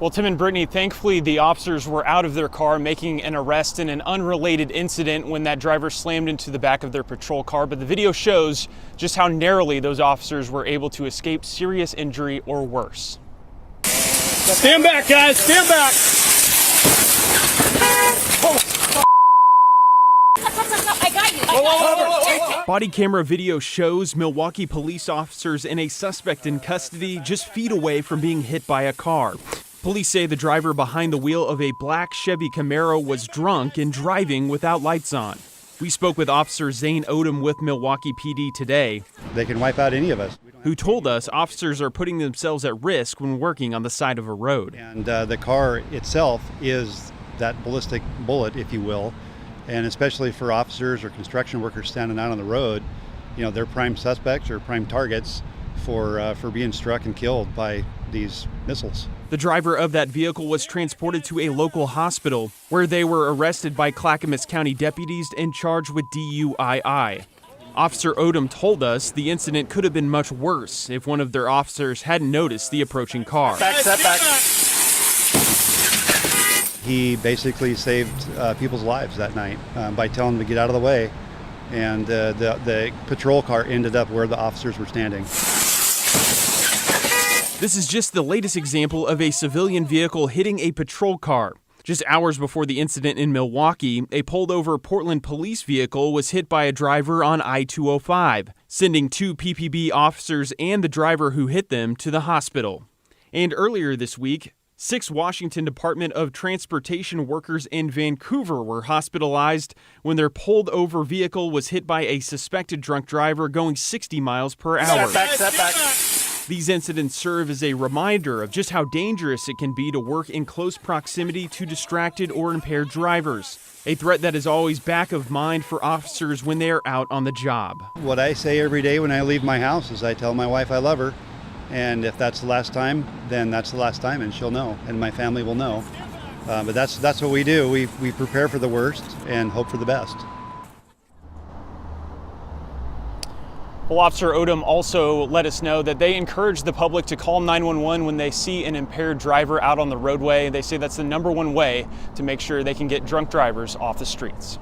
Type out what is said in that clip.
Well, Tim and Brittany, thankfully the officers were out of their car making an arrest in an unrelated incident when that driver slammed into the back of their patrol car. But the video shows just how narrowly those officers were able to escape serious injury or worse. Stand back, guys, stand back. I got you. Body camera video shows Milwaukee police officers and a suspect in custody just feet away from being hit by a car. Police say the driver behind the wheel of a black Chevy Camaro was drunk and driving without lights on. We spoke with Officer Zane Odom with Milwaukee PD today, They can wipe out any of us. who told us officers are putting themselves at risk when working on the side of a road. And the car itself is that ballistic bullet, if you will. And especially for officers or construction workers standing out on the road, you know, they're prime suspects or prime targets for being struck and killed by these missiles. The driver of that vehicle was transported to a local hospital where they were arrested by Clackamas County deputies and charged with DUII. Officer Odom told us the incident could have been much worse if one of their officers hadn't noticed the approaching car. Step back. He basically saved people's lives that night by telling them to get out of the way. And the patrol car ended up where the officers were standing. This is just the latest example of a civilian vehicle hitting a patrol car. Just hours before the incident in Milwaukee, a pulled over Portland police vehicle was hit by a driver on I-205, sending 2 PPB officers and the driver who hit them to the hospital. And earlier this week, 6 Washington Department of Transportation workers in Vancouver were hospitalized when their pulled over vehicle was hit by a suspected drunk driver going 60 miles per hour. Step back. These incidents serve as a reminder of just how dangerous it can be to work in close proximity to distracted or impaired drivers, a threat that is always back of mind for officers when they are out on the job. What I say every day when I leave my house is I tell my wife I love her. And if that's the last time, then that's the last time, and she'll know, and my family will know. But that's what we do. We prepare for the worst and hope for the best. Well, Officer Odom also let us know that they encourage the public to call 911 when they see an impaired driver out on the roadway. They say that's the #1 way to make sure they can get drunk drivers off the streets.